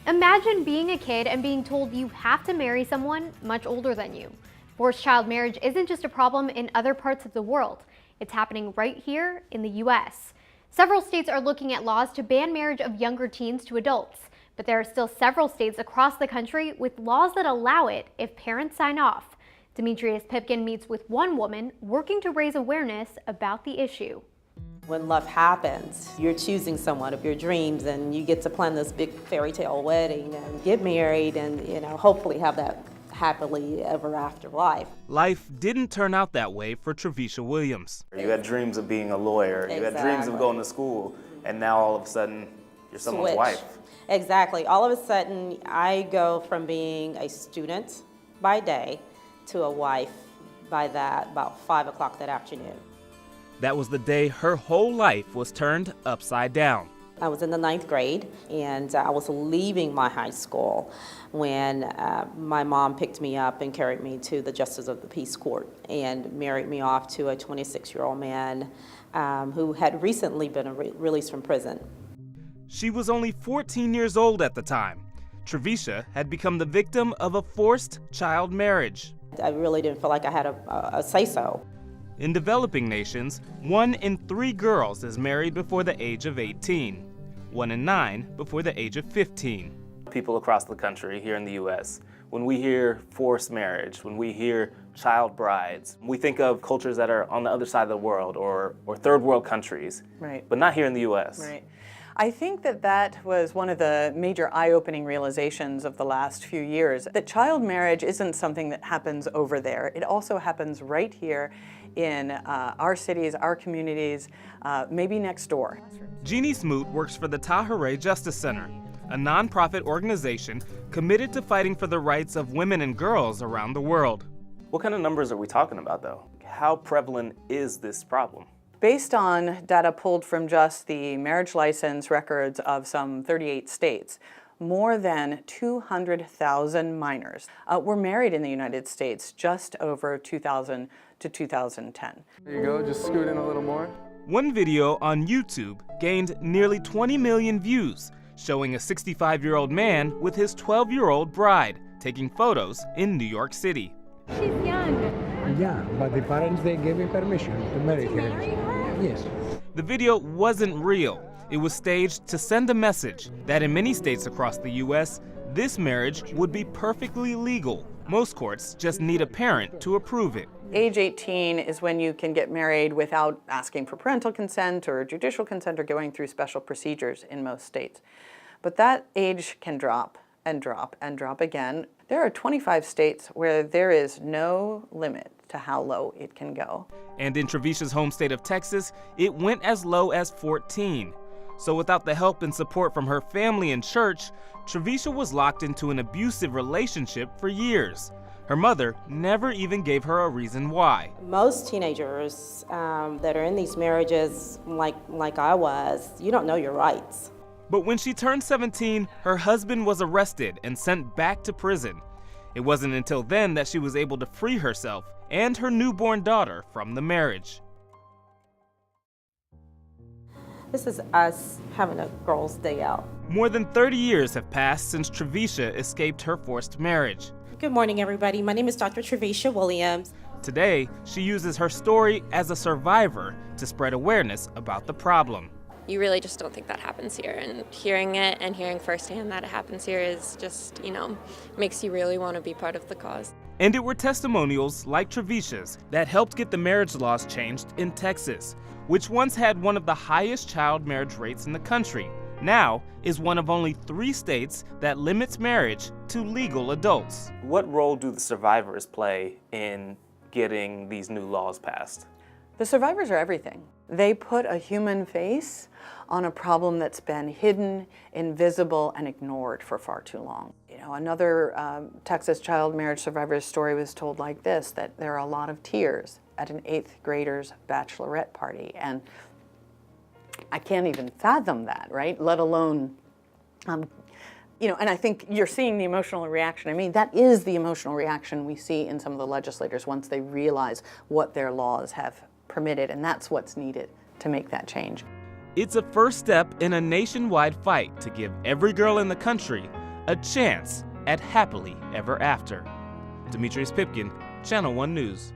Imagine being a kid and being told you have to marry someone much older than you. Forced child marriage isn't just a problem in other parts of the world. It's happening right here in the U.S. Several states are looking at laws to ban marriage of younger teens to adults, but there are still several states across the country with laws that allow it if parents sign off. Demetrius Pipkin meets with one woman working to raise awareness about the issue. When love happens, you're choosing someone of your dreams and you get to plan this big fairy tale wedding and get married and, hopefully have that happily ever after life. Life didn't turn out that way for Trevisha Williams. You had dreams of being a lawyer, you had dreams of going to school, and now all of a sudden you're someone's wife. Exactly. All of a sudden I go from being a student by day to a wife by about 5 o'clock that afternoon. That was the day her whole life was turned upside down. I was in the 9th grade, and I was leaving my high school when my mom picked me up and carried me to the Justice of the Peace Court and married me off to a 26-year-old man who had recently been released from prison. She was only 14 years old at the time. Trevisha had become the victim of a forced child marriage. I really didn't feel like I had a say-so. In developing nations, 1 in 3 girls is married before the age of 18, 1 in 9 before the age of 15. People across the country, here in the U.S., when we hear forced marriage, when we hear child brides, we think of cultures that are on the other side of the world or third world countries, right, but not here in the U.S. Right. I think that was one of the major eye-opening realizations of the last few years, that child marriage isn't something that happens over there. It also happens right here in our cities, our communities, maybe next door. Jeannie Smoot works for the Tahirih Justice Center, a nonprofit organization committed to fighting for the rights of women and girls around the world. What kind of numbers are we talking about, though? How prevalent is this problem? Based on data pulled from just the marriage license records of some 38 states, more than 200,000 minors were married in the United States just over 2000 to 2010. There you go, just scoot in a little more. One video on YouTube gained nearly 20 million views, showing a 65-year-old man with his 12-year-old bride taking photos in New York City. She's young. Yeah, but the parents, they gave me permission to marry her. Yes. The video wasn't real. It was staged to send a message that in many states across the U.S., this marriage would be perfectly legal. Most courts just need a parent to approve it. Age 18 is when you can get married without asking for parental consent or judicial consent or going through special procedures in most states. But that age can drop and drop and drop again. There are 25 states where there is no limit to how low it can go. And in Trevisha's home state of Texas, it went as low as 14. So without the help and support from her family and church, Trevisha was locked into an abusive relationship for years. Her mother never even gave her a reason why. Most teenagers that are in these marriages, like I was, you don't know your rights. But when she turned 17, her husband was arrested and sent back to prison. It wasn't until then that she was able to free herself and her newborn daughter from the marriage. This is us having a girls' day out. More than 30 years have passed since Trevisha escaped her forced marriage. Good morning, everybody. My name is Dr. Trevisha Williams. Today, she uses her story as a survivor to spread awareness about the problem. You really just don't think that happens here, and hearing it and hearing firsthand that it happens here is just, makes you really want to be part of the cause. And it were testimonials like Trevisha's that helped get the marriage laws changed in Texas, which once had one of the highest child marriage rates in the country. Now is one of only 3 states that limits marriage to legal adults. What role do the survivors play in getting these new laws passed? The survivors are everything. They put a human face on a problem that's been hidden, invisible, and ignored for far too long. Another Texas child marriage survivor's story was told like this, that there are a lot of tears at an 8th grader's bachelorette party. And I can't even fathom that, right? Let alone, and I think you're seeing the emotional reaction. I mean, that is the emotional reaction we see in some of the legislators once they realize what their laws have permitted, and that's what's needed to make that change. It's a first step in a nationwide fight to give every girl in the country a chance at happily ever after. Demetrius Pipkin, Channel One News.